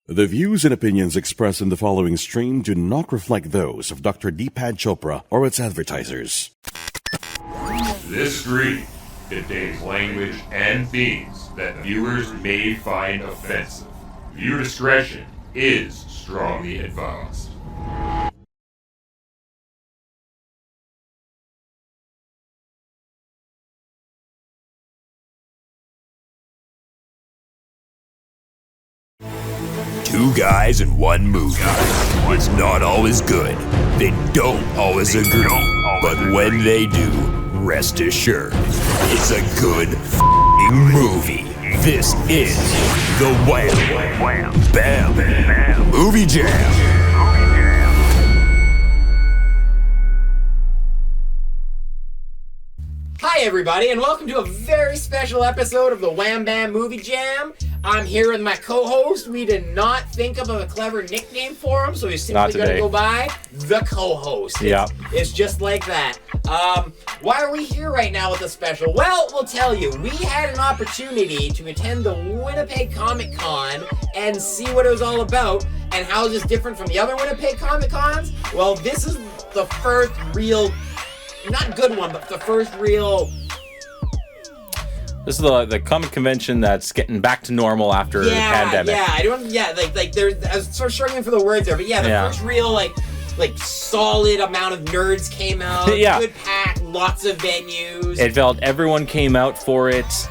The views and opinions expressed in the following stream do not reflect those of Dr. Deepak Chopra or its advertisers. This stream contains language and themes that viewers may find offensive. Viewer discretion is strongly advised. Two guys and one movie. It's not always good. They don't always agree. But when they do, rest assured, it's a good f***ing movie. This is the Wham Bam Movie Jam. Hi everybody, and welcome to a very special episode of the Wham Bam Movie Jam. I'm here with my co-host. We did not think of a clever nickname for him, so he's simply going to go by the co-host. Yeah. It's just like that. Why are we here right now with a special? Well, we'll tell you. We had an opportunity to attend the Winnipeg Comic Con and see what it was all about. And how is this different from the other Winnipeg Comic Cons? Well, this is the first real, not good one, but the first real... This is the comic convention that's getting back to normal after the pandemic. I was sort of struggling for the words there, but the first real like solid amount of nerds came out. Yeah. Good pack, lots of venues. It felt everyone came out for it.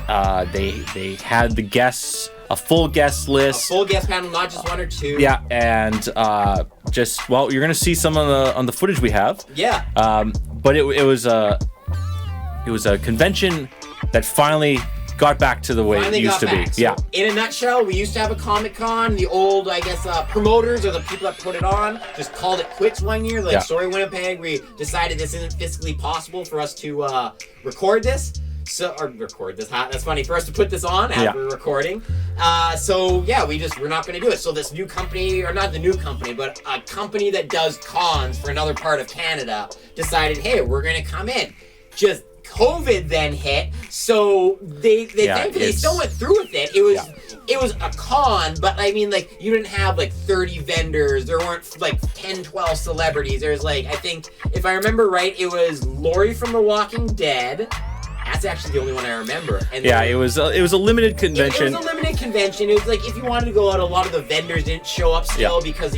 They had the guests, a full guest list. A full guest panel, not just one or two. Yeah, and you're gonna see some on the footage we have. Yeah. But it was a convention that finally got back to the way it used to be. So, yeah. In a nutshell, we used to have a Comic Con. The old, promoters or the people that put it on just called it quits one year. Sorry, Winnipeg, we decided this isn't physically possible for us to record this. That's funny for us to put this on as we're recording. We're not going to do it. So this new company, or not the new company, but a company that does cons for another part of Canada decided, hey, we're going to come in. Just COVID then hit, so they thankfully still went through with it. It was a con, but I mean, like, you didn't have 30 vendors. There weren't 10, 12 celebrities. There's I think, if I remember right, it was Laurie from The Walking Dead. That's actually the only one I remember. And it was a limited convention. It was a limited convention. It was if you wanted to go out, a lot of the vendors didn't show up still because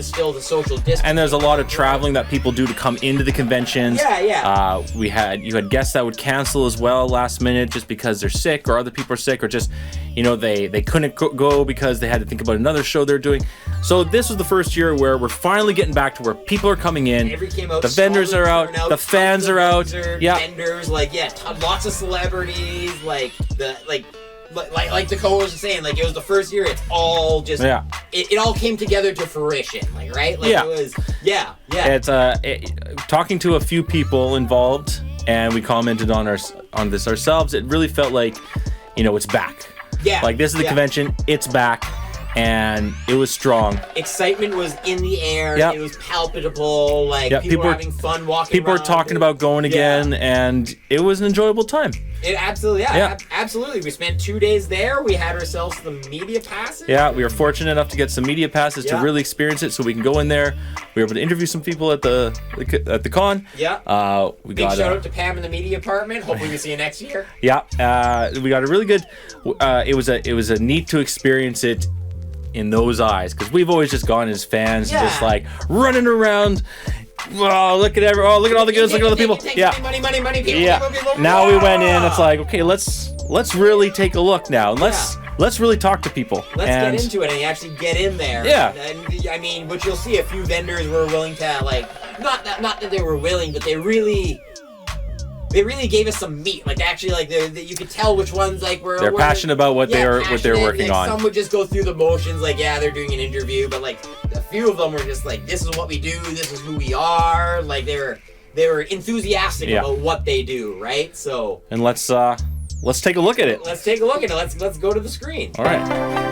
still the social distance. And there's a lot of traveling that people do to come into the conventions. Yeah. You had guests that would cancel as well last minute just because they're sick or other people are sick or just they couldn't go because they had to think about another show they're doing. So this was the first year where we're finally getting back to where people are coming in. The vendors are out. The fans are out. Vendors, lots of celebrities, the co-host was saying, it was the first year. It's all just it all came together to fruition, right? It was It's talking to a few people involved, and we commented on this ourselves. It really felt like it's back. Yeah, this is the convention. It's back. And it was strong. Excitement was in the air. Yep. It was palpable. People were having fun walking People around. Were talking about going again, and it was an enjoyable time. It absolutely, absolutely. We spent 2 days there. We had ourselves the media passes. Yeah, we were fortunate enough to get some media passes to really experience it, so we can go in there. We were able to interview some people at the con. Yeah. Big shout out to Pam in the media department. Hopefully we see you next year. Yeah. We got a really good. It was a neat to experience it in those eyes, because we've always just gone as fans, just running around. Oh, look at all the goods, look at all the people. Money, people. Now we went in. It's okay, let's really take a look now, and let's really talk to people. Let's get into it and actually get in there. Yeah. And I mean, but you'll see a few vendors were willing to not that they were willing, but they really gave us some meat. You could tell which ones they're passionate about what they're working on. Some would just go through the motions, they're doing an interview, but a few of them were just this is what we do, this is who we are. They were enthusiastic about what they do, right? So and let's take a look at it. Let's take a look at it. Let's go to the screen. All right.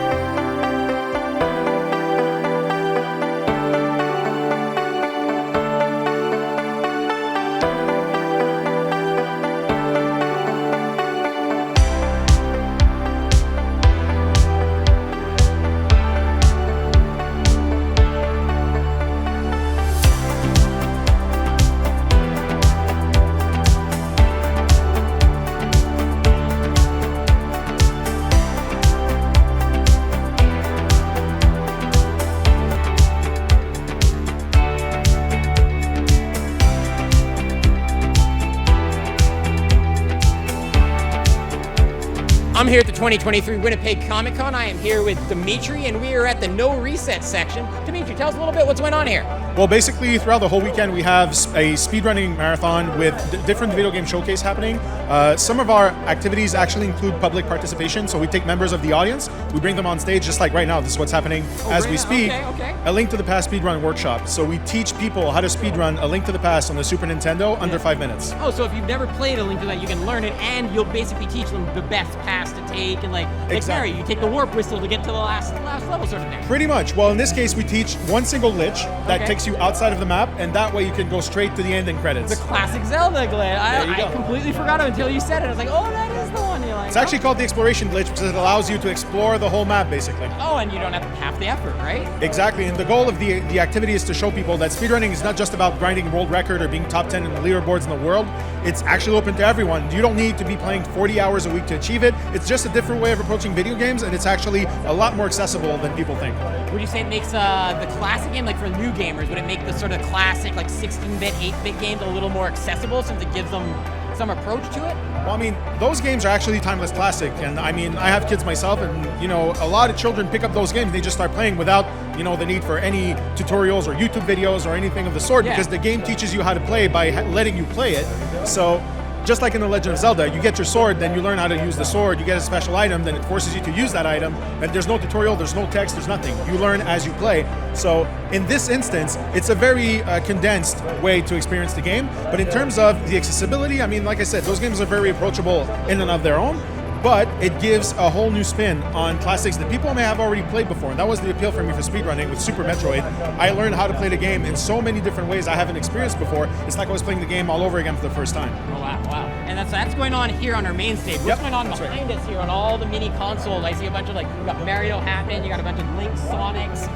2023 Winnipeg Comic Con. I am here with Dimitri, and we are at the No Reset section. Dimitri, tell us a little bit what's going on here. Well, basically, throughout the whole weekend, we have a speedrunning marathon with different video game showcase happening. Some of our activities actually include public participation, so we take members of the audience, we bring them on stage, just like right now. This is what's happening as we speak. Okay. A Link to the Past speedrun workshop. So we teach people how to speedrun A Link to the Past on the Super Nintendo under 5 minutes. Oh, so if you've never played A Link to that, you can learn it, and you'll basically teach them the best pass to take, and like Exactly. Mario, you take the warp whistle to get to the last level, sort of thing. Pretty much. Well, in this case, we teach one single lich that Okay. takes you outside of the map, and that way you can go straight to the ending credits. The classic Zelda glitch. you I go. completely forgot it until you said it. I was like, oh, that is the one. You're like, It's actually called the Exploration Glitch because it allows you to explore the whole map, basically. oh, and you don't have half the effort, right? Exactly, and the goal of the activity is to show people that speedrunning is not just about grinding a world record or being top 10 in the leaderboards in the world. It's actually open to everyone. You don't need to be playing 40 hours a week to achieve it. It's just a different way of approaching video games, and it's actually a lot more accessible than people think. Would you say it makes the classic game, like for new gamers, would it make the sort of classic, like 16-bit, 8-bit games a little more accessible since it gives them some approach to it? Well, I mean, those games are actually timeless classic, and I mean, I have kids myself, and a lot of children pick up those games and they just start playing without the need for any tutorials or YouTube videos or anything of the sort, Yeah. because the game teaches you how to play by letting you play it. So just like in The Legend of Zelda, you get your sword, then you learn how to use the sword, you get a special item, then it forces you to use that item, and there's no tutorial, there's no text, there's nothing. You learn as you play. So in this instance, it's a very condensed way to experience the game, but in terms of the accessibility, I mean, like I said, those games are very approachable in and of their own, but it gives a whole new spin on classics that people may have already played before, and that was the appeal for me for speedrunning with Super Metroid. I learned how to play the game in so many different ways I haven't experienced before. It's like I was playing the game all over again for the first time. Oh, wow. And that's going on here on our main stage. What's Yep, going on that's behind us here on all the mini consoles? I see a bunch of, you got Mario happening, you got a bunch of Link, Sonics.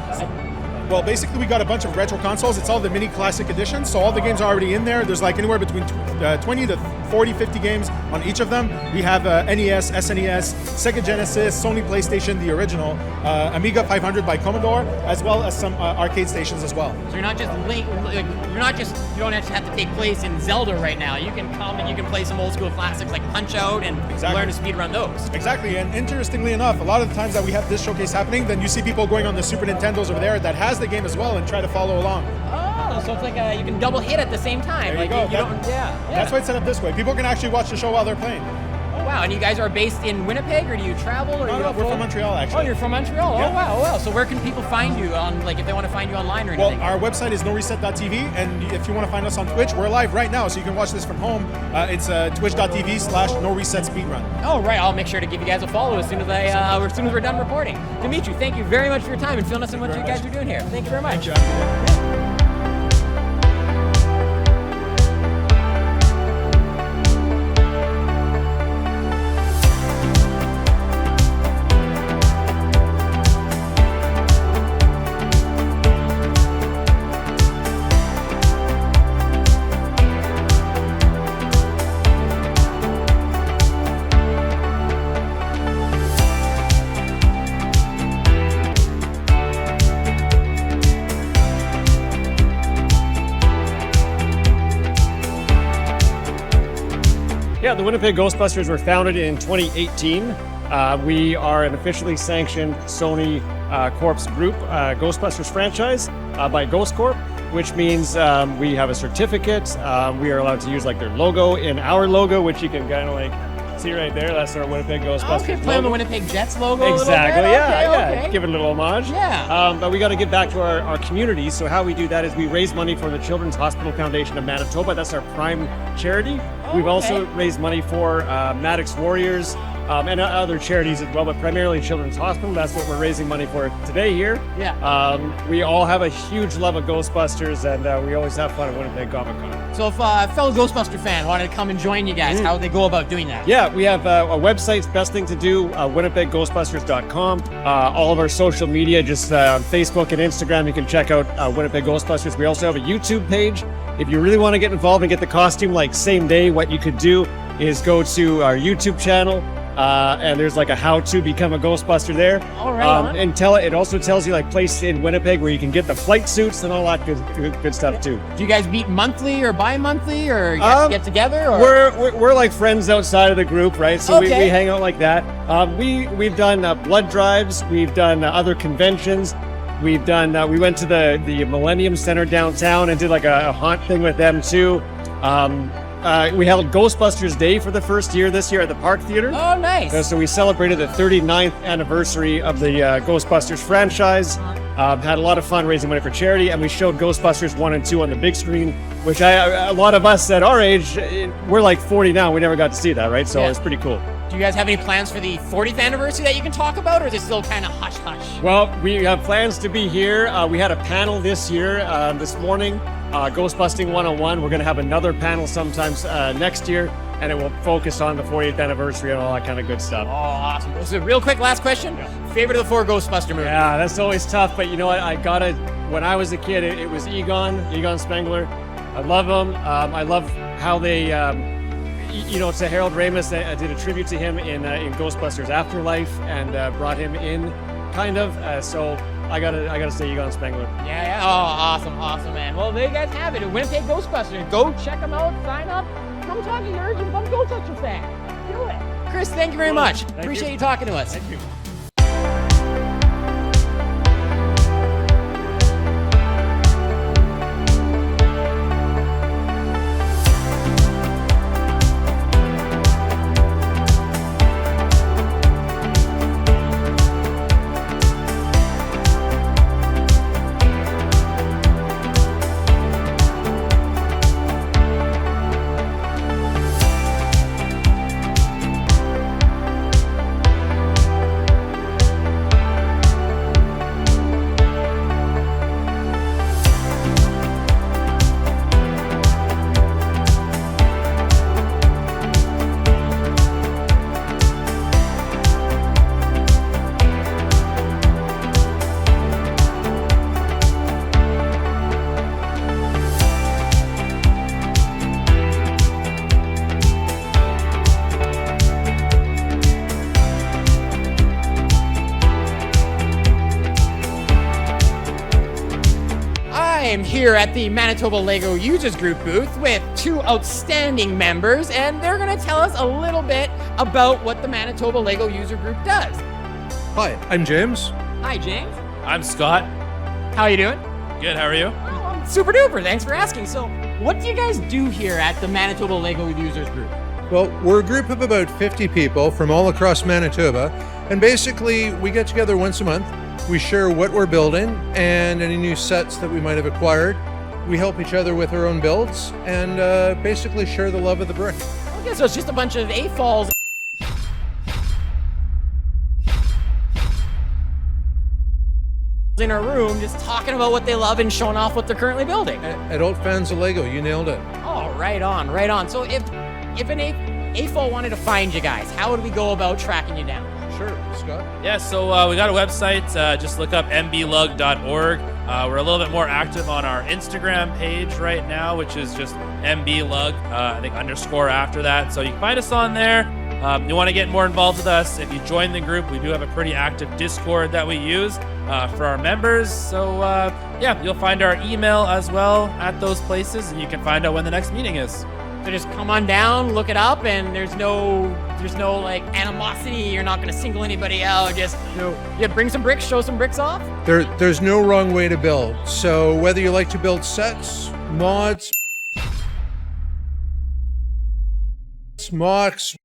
Well, basically, we got a bunch of retro consoles. It's all the mini classic editions, so all the games are already in there. There's like anywhere between 20 to 40, 50 games on each of them. We have NES, SNES, Sega Genesis, Sony PlayStation, the original, Amiga 500 by Commodore, as well as some arcade stations as well. So you're not just Link, you don't actually have to take place in Zelda right now. You can come and you can play some old school classics like Punch Out and Exactly. learn to speedrun those. Exactly, and interestingly enough, a lot of the times that we have this showcase happening, then you see people going on the Super Nintendos over there that has the game as well and try to follow along. Oh, so it's like you can double hit at the same time. There you like go. That's why it's set up this way. People can actually watch the show while they're playing. Oh, wow. And you guys are based in Winnipeg, or do you travel? Or No, you we're from Montreal, actually. Oh, you're from Montreal. Yeah. Oh, wow. So where can people find you on, if they want to find you online or Well, anything? our website is noreset.tv, and if you want to find us on Twitch, we're live right now, so you can watch this from home. It's twitch.tv/noreset_speedrun. Oh, right. I'll make sure to give you guys a follow as soon as as soon as we're done recording. Dimitri, thank you very much for your time and filling us in what you guys are doing here. Thank you very much. Yeah, the Winnipeg Ghostbusters were founded in 2018. We are an officially sanctioned Sony Corp's group, Ghostbusters franchise by Ghost Corp, which means we have a certificate. We are allowed to use their logo in our logo, which you can kind of see right there. That's our Winnipeg Ghostbusters Okay, play logo. on the Winnipeg Jets logo. Exactly, A little bit. yeah. Okay. Give it a little homage. Yeah. But we got to get back to our community. So how we do that is we raise money for the Children's Hospital Foundation of Manitoba. That's our prime charity. We've also raised money for Maddox Warriors and other charities as well, but primarily Children's Hospital. That's what we're raising money for today here. Yeah. We all have a huge love of Ghostbusters, and we always have fun at Winnipeg Comic Con. So if a fellow Ghostbuster fan wanted to come and join you guys, how would they go about doing that? Yeah, we have a website's best thing to do, winnipegghostbusters.com. All of our social media, just on Facebook and Instagram, you can check out Winnipeg Ghostbusters. We also have a YouTube page. If you really want to get involved and get the costume same day, what you could do is go to our YouTube channel, and there's like a how to become a Ghostbuster there. All right. And it also tells you like places in Winnipeg where you can get the flight suits and all that good stuff too. Do you guys meet monthly or bi-monthly or get together? Or? We're like friends outside of the group, right? So we hang out like that. We've done blood drives. We've done other conventions. We've done. We went to the Millennium Center downtown and did like a haunt thing with them too. We held Ghostbusters Day for the first year this year at the Park Theater. Oh, nice. So we celebrated the 39th anniversary of the Ghostbusters franchise. Had a lot of fun raising money for charity, and we showed Ghostbusters 1 and 2 on the big screen, which a lot of us at our age, we're like 40 now, we never got to see that, right? So it's pretty cool. Do you guys have any plans for the 40th anniversary that you can talk about, or is it still kind of hush-hush? Well, we have plans to be here. We had a panel this year, this morning, Ghostbusting 101. We're going to have another panel sometimes next year, and it will focus on the 40th anniversary and all that kind of good stuff. Oh, awesome. So real quick, last question. Favorite of the 4 Ghostbuster movies? Yeah, that's always tough, but you know what? When I was a kid, it was Egon Spengler. I love him. I love how they, to Harold Ramis, I did a tribute to him in Ghostbusters Afterlife and brought him in, kind of. So I gotta say Egon Spengler. Yeah. Oh, awesome, man. Well, there you guys have it. Winnipeg Ghostbusters. Go check them out. Sign up. Come talk to your urgent fun Ghostbusters fan. Do it. Chris, thank you very much. Appreciate you talking to us. Thank you. Here at the Manitoba Lego Users Group booth with 2 outstanding members, and they're going to tell us a little bit about what the Manitoba Lego User Group does. Hi, I'm James. Hi, James. I'm Scott. How are you doing? Good, how are you? Oh, I'm super duper. Thanks for asking. So, what do you guys do here at the Manitoba Lego Users Group? Well, we're a group of about 50 people from all across Manitoba, and basically we get together once a month. We share what we're building and any new sets that we might have acquired. We help each other with our own builds and basically share the love of the brick. Okay, so it's just a bunch of AFOLs in a room just talking about what they love and showing off what they're currently building. Adult fans of Lego, you nailed it. Oh, right on. So if an AFOL wanted to find you guys, how would we go about tracking you down? Sure, Scott. Yeah, so we got a website. Just look up mblug.org. We're a little bit more active on our Instagram page right now, which is just mblug, I think _ after that. So you can find us on there. You want to get more involved with us, if you join the group, we do have a pretty active Discord that we use for our members. So you'll find our email as well at those places, and you can find out when the next meeting is. So just come on down, look it up, and there's no like animosity. You're not going to single anybody out. Just bring some bricks, show some bricks off. There's no wrong way to build. So whether you like to build sets, mods, mocks,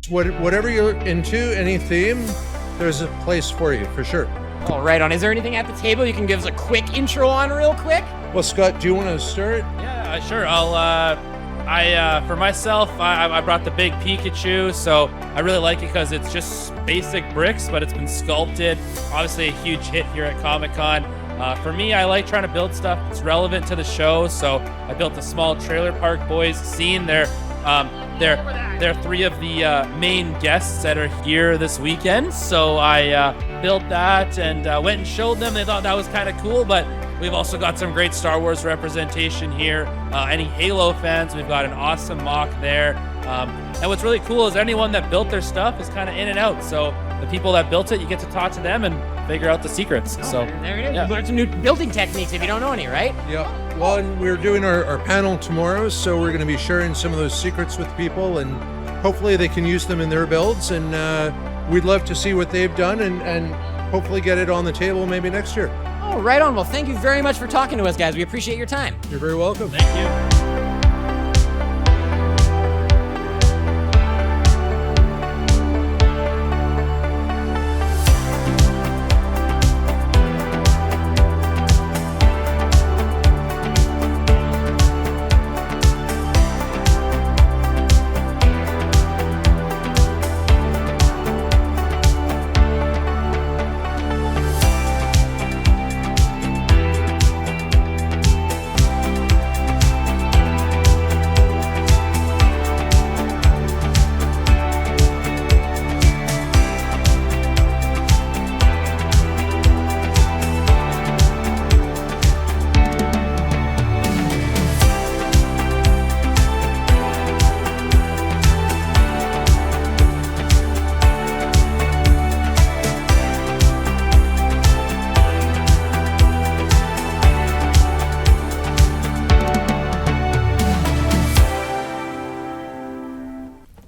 whatever you're into, any theme, there's a place for you for sure. Oh, right on. Is there anything at the table you can give us a quick intro on real quick? Well, Scott, do you want to start? Yeah, sure. For myself, I brought the big Pikachu, so I really like it because it's just basic bricks, but it's been sculpted. Obviously a huge hit here at Comic Con. For me, I like trying to build stuff that's relevant to the show, so I built a small Trailer Park Boys scene. They're 3 of the main guests that are here this weekend, so I built that and went and showed them. They thought that was kind of cool, but We've also got some great Star Wars representation here. Any Halo fans, we've got an awesome mock there. And what's really cool is anyone that built their stuff is kind of in and out. So the people that built it, you get to talk to them and figure out the secrets. So there it is. yeah. You learn some new building techniques if you don't know any, right? Yeah. Well, and we're doing our panel tomorrow, so we're going to be sharing some of those secrets with people, and hopefully they can use them in their builds. And we'd love to see what they've done and hopefully get it on the table maybe next year. Oh, right on. Well, thank you very much for talking to us, guys. We appreciate your time. You're very welcome. Thank you.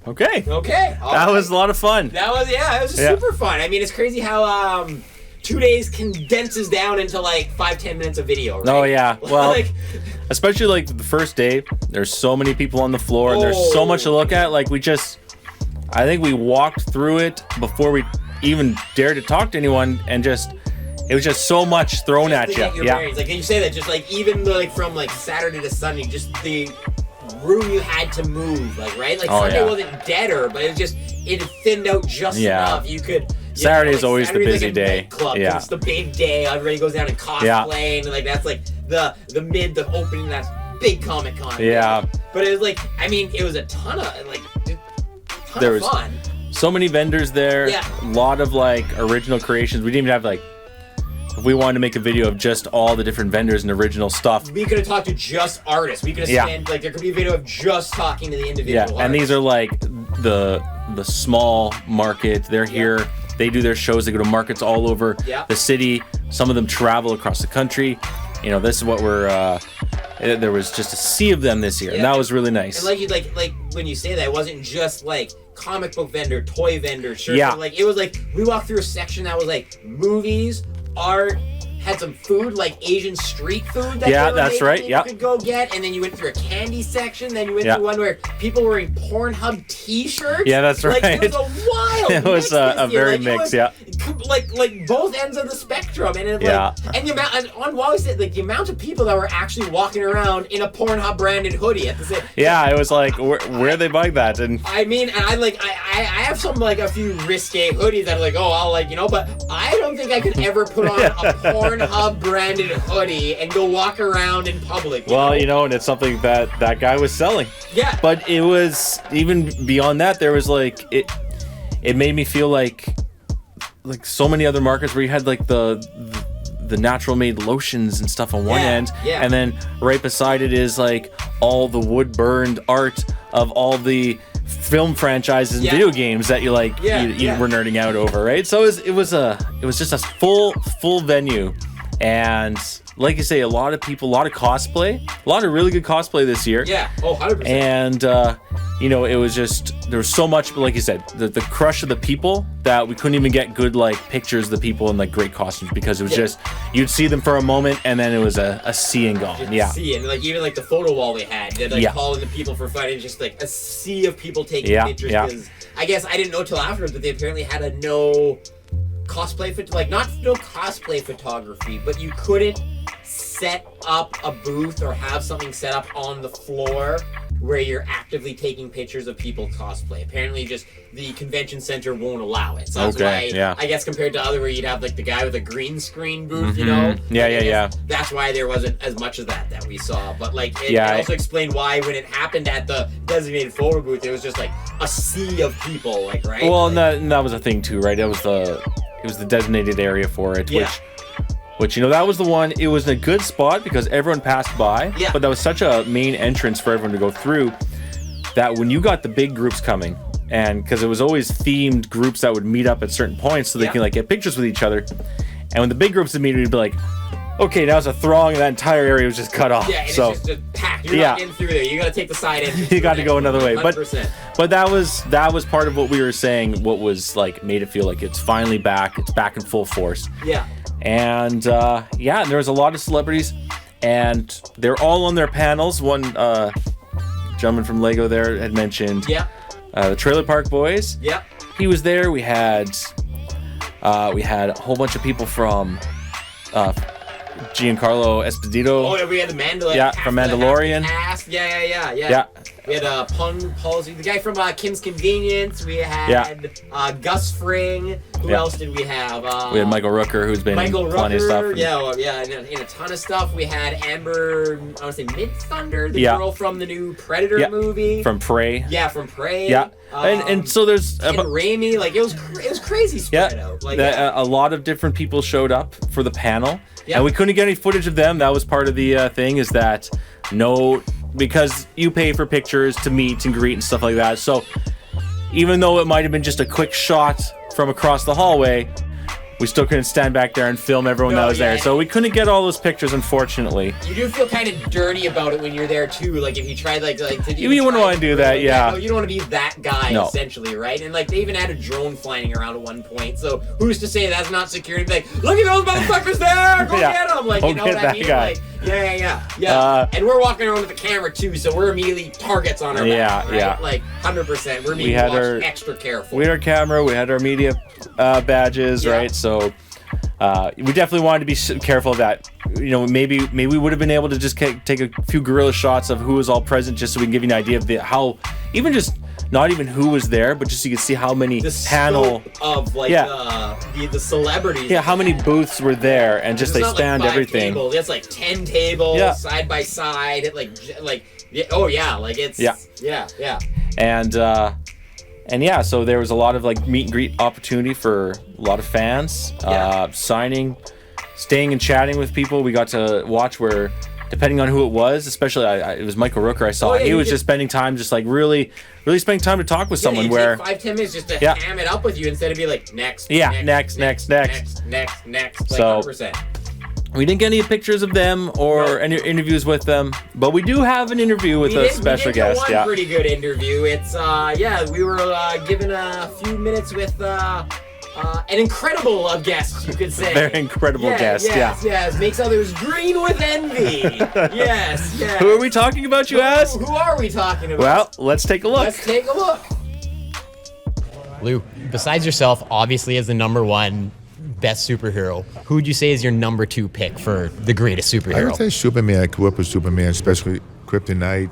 Okay. Okay. That was a lot of fun. That was, it was super fun. I mean, it's crazy how 2 days condenses down into like 5-10 minutes of video, right? Oh, yeah. Well, like, especially like the first day, there's so many people on the floor and there's so much to look at. Like I think we walked through it before we even dared to talk to anyone, and it was just so much thrown at you. Yeah. Like you say that, just like even like from like Saturday to Sunday, just the room you had to move, like, right? Like Sunday wasn't deader, but it had thinned out just enough. You could. Saturday's always the busy day. Yeah. It's the big day. Everybody goes down and cosplay, and like that's like the opening. That's big Comic Con. Yeah. But it was like, I mean, it was a ton of fun. So many vendors there. Yeah. A lot of like original creations. We didn't even have like. If we wanted to make a video of just all the different vendors and original stuff, we could have talked to just artists. We could have spent like there could be a video of just talking to the individual artists. And these are like the small market. They're here. They do their shows. They go to markets all over the city. Some of them travel across the country. You know, this is what we're. There was just a sea of them this year, and that was really nice. And like when you say that, it wasn't just like comic book vendor, toy vendor, shirts. Yeah. Like it was like we walked through a section that was like movies, art, had some food, like Asian street food that that's right. You could go get, and then you went through a candy section, then you went through one where people were wearing Pornhub t-shirts. Yeah, that's right. Like, it was a wild it was a very mix, like both ends of the spectrum, and and the amount, and on Wally said, like the amount of people that were actually walking around in a Pornhub branded hoodie at the same. Yeah, it was like where are they buying that? And I mean, and I have some like a few risque hoodies that are like, oh, I'll like, you know, but I don't think I could ever put on a Pornhub branded hoodie and go walk around in public. You know, and it's something that guy was selling. Yeah. But it was even beyond that. There was like it made me feel like so many other markets where you had like the natural made lotions and stuff on one end, and then right beside it is like all the wood burned art of all the film franchises and video games that you were nerding out over, right? So it was just a full venue, and like you say, a lot of people, a lot of cosplay, a lot of really good cosplay this year. Yeah, 100%. And you know, it was just, there was so much, but like you said, the crush of the people that we couldn't even get good like pictures of the people in like great costumes, because it was just, you'd see them for a moment and then it was a sea and gone. Sea, and like even like the photo wall they had, they'd like calling the people for fun, and just like a sea of people taking pictures. Because I guess I didn't know till afterwards, but they apparently had a no cosplay photography, but you couldn't set up a booth or have something set up on the floor where you're actively taking pictures of people cosplay. Apparently just the convention center won't allow it. So that's why, I guess compared to other where you'd have like the guy with a green screen booth, you know? Yeah. That's why there wasn't as much of that we saw. But like, it also explained why when it happened at the designated photo booth, it was just like a sea of people, like, right? Well, like, and that was a thing too, right? It was the designated area for it, which which, you know, that was the one. It was a good spot because everyone passed by. Yeah. But that was such a main entrance for everyone to go through that when you got the big groups coming, and because it was always themed groups that would meet up at certain points so they can like get pictures with each other. And when the big groups would meet, it'd be like, okay, now it's a throng, and that entire area was just cut off. Yeah, and so it's just packed. You're not getting through there. You got to take the side entrance. you got to go another way. 100%. But that was part of what we were saying. What was like made it feel like it's finally back. It's back in full force. Yeah. And there was a lot of celebrities, and they're all on their panels. One gentleman from Lego there had mentioned the Trailer Park Boys. Yeah. He was there. We had a whole bunch of people from Giancarlo Esposito. Oh, yeah, we had the Mandalorian. Yeah, from Mandalorian. Yeah. We had Pun Palsy, the guy from Kim's Convenience. We had Gus Fring. Who else did we have? We had Michael Rooker, who's been in plenty of stuff. In a ton of stuff. We had Amber, I want to say Mid-Thunder, the girl from the new Predator movie. From Prey. Yeah, from Prey. Yeah. And so there's Ken Raimi, like it was crazy spread out. Like a lot of different people showed up for the panel. Yeah. And we couldn't get any footage of them. That was part of the thing, is that because you pay for pictures to meet and greet and stuff like that. So even though it might have been just a quick shot from across the hallway, we still couldn't stand back there and film everyone that was there. So we couldn't get all those pictures, unfortunately. You do feel kind of dirty about it when you're there too. Like if you tried you wouldn't want to do that, No, you don't want to be that guy, essentially, right? And like they even had a drone flying around at one point. So who's to say that's not security? Like, look at those motherfuckers there! Go get them! Like, you know what I mean? Guy. Like, yeah. And we're walking around with the camera too, so we're immediately targets on our back, right? Yeah. Like 100%. We're being watched extra careful. We had our camera, we had our media badges, right? So we definitely wanted to be careful of that. You know, maybe we would have been able to just take a few guerrilla shots of who was all present, just so we can give you an idea of how, even just not even who was there, but just so you can see how many the scope of the celebrities. Yeah, how many booths were there, and just they spanned everything. Tables. It's like 10 tables side by side. It like it's And so there was a lot of like meet and greet opportunity for a lot of fans, signing, staying and chatting with people. We got to watch where, depending on who it was, especially it was Michael Rooker I saw. He was just spending time, just like really spending time to talk with someone. Where 5-10 minutes just to ham it up with you instead of be like next. Like, so 100%. we didn't get any pictures of them or any interviews with them, but we do have an interview with a special guest. One pretty good interview. It's we were given a few minutes with an incredible guest, you could say. Very incredible guest. Yes. Makes others green with envy. yes. Who are we talking about, you ask? Who are we talking about? Well, let's take a look. Lou, besides yourself, obviously as the number one best superhero, who would you say is your number 2 pick for the greatest superhero? I would say Superman. I grew up with Superman, especially Kryptonite.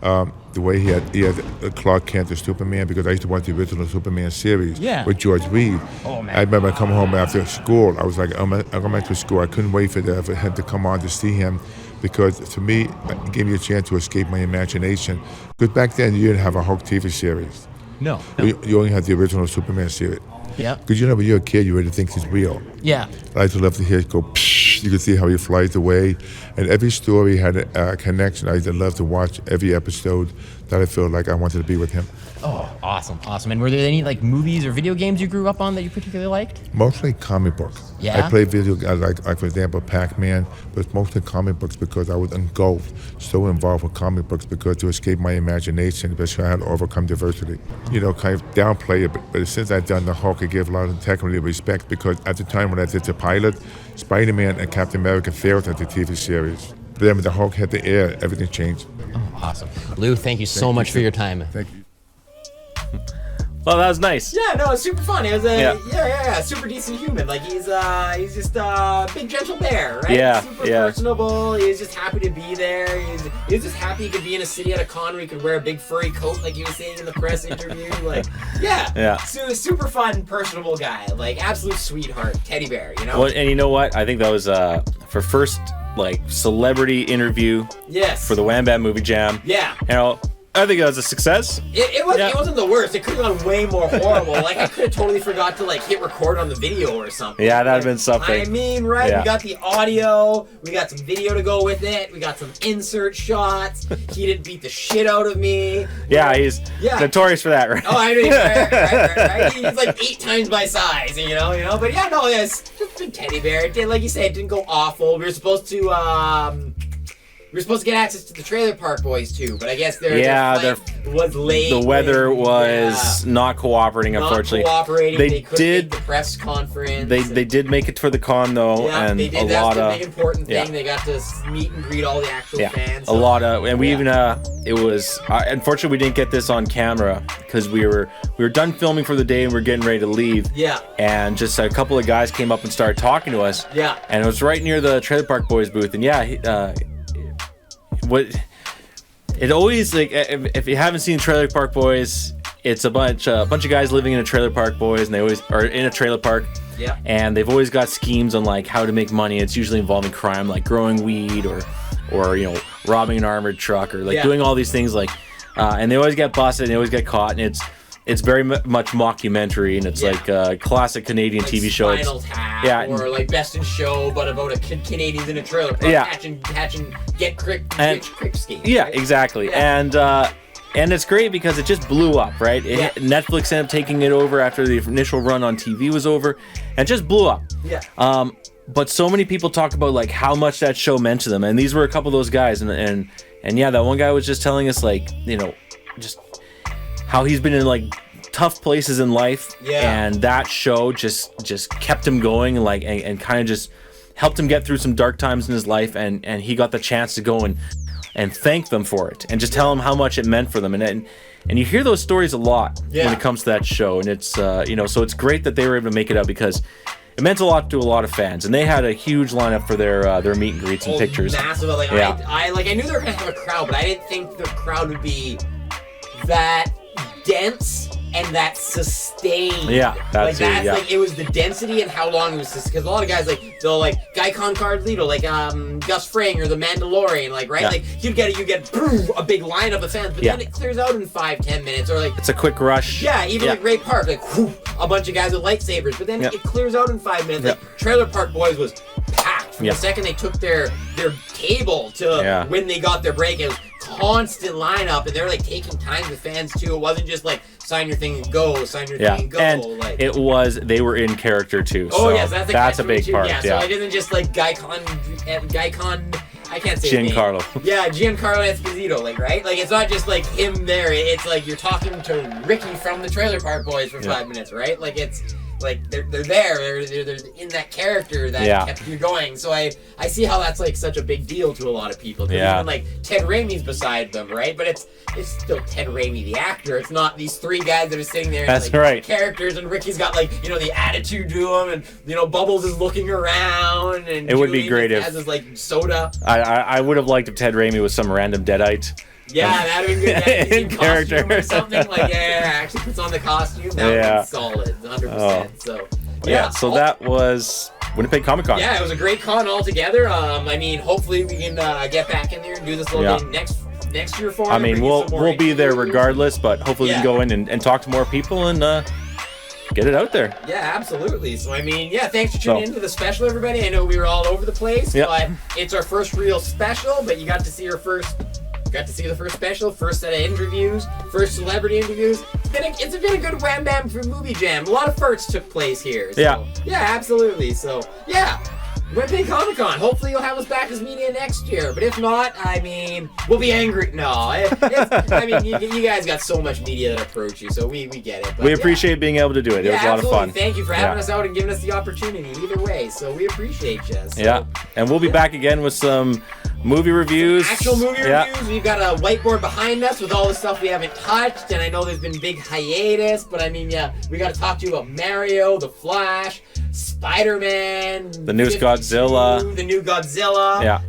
The way he had Clark Kent as Superman, because I used to watch the original Superman series with George Reeves. Oh, man. I remember coming home after school. I was like, I'm going to school. I couldn't wait for him to come on to see him, because to me, it gave me a chance to escape my imagination. Because back then, you didn't have a Hulk TV series. No. You only had the original Superman series. Yeah. Because when you're a kid, you really think he's real. Yeah. I used to love to hear it go, psh, you can see how he flies away. And every story had a connection. I used to love to watch every episode that I felt like I wanted to be with him. Oh, awesome. And were there any like movies or video games you grew up on that you particularly liked? Mostly comic books. Yeah? I played video games, like for example, Pac-Man, but it's mostly comic books because I was engulfed, so involved with comic books, because to escape my imagination, because I had to overcome diversity. You know, kind of downplay it, but since I've done the Hulk, I give a lot of integrity and respect, because at the time when I did the pilot, Spider-Man and Captain America failed at the TV series. But then when the Hulk hit the air, everything changed. Oh, awesome. Lou, thank you so much for your time. Thank you. Well, that was nice. Yeah, no, it's super fun. It was super decent human. Like he's just a big gentle bear, right? Yeah, super personable. He's just happy to be there. He's just happy he could be in a city at a con where he could wear a big furry coat, like he was saying in the press interview. Like, super fun, personable guy. Like absolute sweetheart, teddy bear. You know. Well, and you know what? I think that was for first like celebrity interview. Yes. For the Wham Bam Movie Jam. Yeah. You know, I think that was a success. It wasn't the worst. It could have gone way more horrible. Like, I could have totally forgot to, like, hit record on the video or something. Yeah, that'd have been something. I mean, right? Yeah. We got the audio. We got some video to go with it. We got some insert shots. He didn't beat the shit out of me. Yeah, he's notorious for that, right? Oh, I mean, right. He's like 8 times my size, you know. But yeah, no, it's just a teddy bear. It did, like you said, it didn't go awful. We were supposed to get access to the Trailer Park Boys too, but I guess their flight was late. The weather was not cooperating, unfortunately. Not cooperating. They couldn't did make the press conference. They did make it for the con though, Yeah, and they did. a That's lot the of big important thing. They got to meet and greet all the actual fans. A lot of, and we even it was unfortunately we didn't get this on camera because we were done filming for the day and we are getting ready to leave. Yeah. And just a couple of guys came up and started talking to us. Yeah. And it was right near the Trailer Park Boys booth, and it always, like, if you haven't seen Trailer Park Boys, it's a bunch of guys living in a Trailer Park Boys, and they always are in a trailer park. Yeah. And they've always got schemes on like how to make money. It's usually involving crime, like growing weed or robbing an armored truck or like doing all these things, like and they always get busted and they always get caught, and it's very much mockumentary, and it's like a classic Canadian like TV show. Spinal Tap, or like Best in Show, but about a Canadians in a trailer park catching get crick schemes. Yeah, right? exactly. Yeah. And it's great because it just blew up, right? Netflix ended up taking it over after the initial run on TV was over, and it just blew up. Yeah. But so many people talk about like how much that show meant to them, and these were a couple of those guys, and yeah, that one guy was just telling us like, just how he's been in like tough places in life, and that show just kept him going, like, and kind of just helped him get through some dark times in his life, and he got the chance to go and thank them for it, and just tell them how much it meant for them, and you hear those stories a lot when it comes to that show, and it's so it's great that they were able to make it out because it meant a lot to a lot of fans, and they had a huge lineup for their meet and greets and pictures. Massive, like I knew they were gonna have a crowd, but I didn't think the crowd would be that dense and that sustained. Like it was the density and how long it was, because a lot of guys they'll like Gaikon Cardlito, like Gus Fring or the Mandalorian, like like you get a big lineup of fans, but then it clears out in 5-10 minutes, or like it's a quick rush. Even like Ray Park, like a bunch of guys with lightsabers, but then it clears out in 5 minutes. Like Trailer Park Boys was packed from the second they took their table to when they got their break. It was constant lineup, and they're like taking time with fans too. It wasn't just like sign your thing and go, sign your thing and go. And they were in character too. Oh so yes, that's a big too. part. Yeah, so it isn't just like Gaikon. I can't say Giancarlo. His name. Yeah, Giancarlo Esposito, like, right? Like, it's not just like him there. It's like you're talking to Ricky from the Trailer Park Boys for 5 minutes, right? Like, it's like they're there. They're in that character that kept you going. So I see how that's like such a big deal to a lot of people. Even like Ted Raimi's beside them, right? But it's still Ted Raimi, the actor. It's not these 3 guys that are sitting there. That's and, like, right. Characters, and Ricky's got like the attitude to him, and Bubbles is looking around, and it would be great if has his like soda. I would have liked if Ted Raimi was some random deadite. Yeah, that'd be good. Yeah, in character or something like actually puts on the costume. That would be solid, 100%. So that was Winnipeg Comic Con. Yeah, it was a great con altogether. I mean, hopefully we can get back in there and do this little thing next year for them. I mean, we'll be there regardless, but hopefully we can go in and talk to more people and get it out there. Yeah, absolutely. So, I mean, thanks for tuning into the special, everybody. I know we were all over the place, but it's our first real special, but you got to see the first special, first set of interviews, first celebrity interviews. It's been a good wham bam for movie jam. A lot of firsts took place here. So, yeah, absolutely. So, Winnipeg Comic Con. Hopefully you'll have us back as media next year. But if not, I mean, we'll be angry. No, I mean, you guys got so much media that approach you, so we get it. But we appreciate being able to do it. It was a lot of fun. Thank you for having us out and giving us the opportunity either way. So we appreciate you. So, and we'll be back again with some movie reviews. Actual movie reviews. We've got a whiteboard behind us with all the stuff we haven't touched, and I know there's been big hiatus, but I mean, we got to talk to you about Mario, The Flash, Spider-Man, the new Godzilla,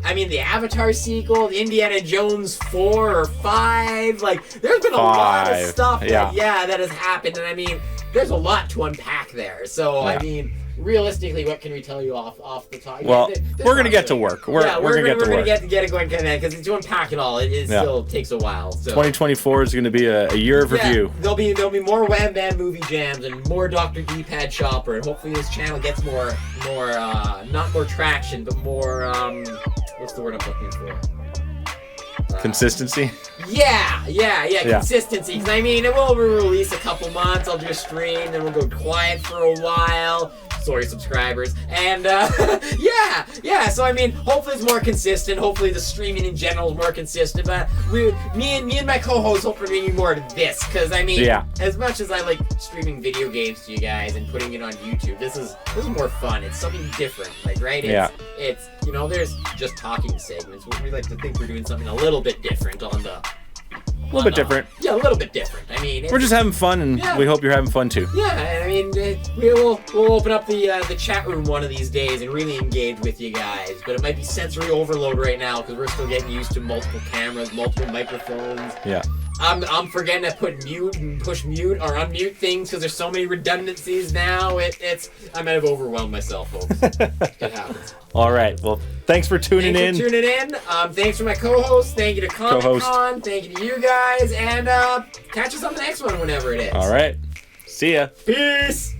I mean, the Avatar sequel, the Indiana Jones 4 or 5. Like, there's been a lot of stuff that has happened, and I mean, there's a lot to unpack there. So Yeah. I mean, realistically, what can we tell you off the top? Well, There's we're gonna lots get of to it. work. We're gonna get to work. get it going because to unpack it all, it still takes a while. So 2024 is gonna be a year of review. There'll be more Wham Bam movie jams and more Dr. D-Pad Chopper, and hopefully this channel gets more not more traction, but more what's the word I'm looking for? Consistency. Yeah, consistency. Because I mean, we'll release a couple months. I'll do a stream, then we'll go quiet for a while. Sorry, subscribers. And yeah. So I mean, hopefully it's more consistent. Hopefully the streaming in general is more consistent. But me and my co-host hope we're bringing more to this. Because I mean, as much as I like streaming video games to you guys and putting it on YouTube, this is more fun. It's something different. Like it's there's just talking segments. We like to think we're doing something a little bit different on the. A little bit different. Yeah, a little bit different. I mean, we're just having fun, and we hope you're having fun too. Yeah, and I mean, we'll open up the chat room one of these days and really engage with you guys. But it might be sensory overload right now because we're still getting used to multiple cameras, multiple microphones. Yeah. I'm forgetting to put mute and push mute or unmute things because there's so many redundancies now. I might have overwhelmed myself, folks. It happens. All right. Well, thanks for tuning in. Thanks for my co-host. Thank you to Comic Con. Thank you to you guys. And catch us on the next one whenever it is. All right. See ya. Peace.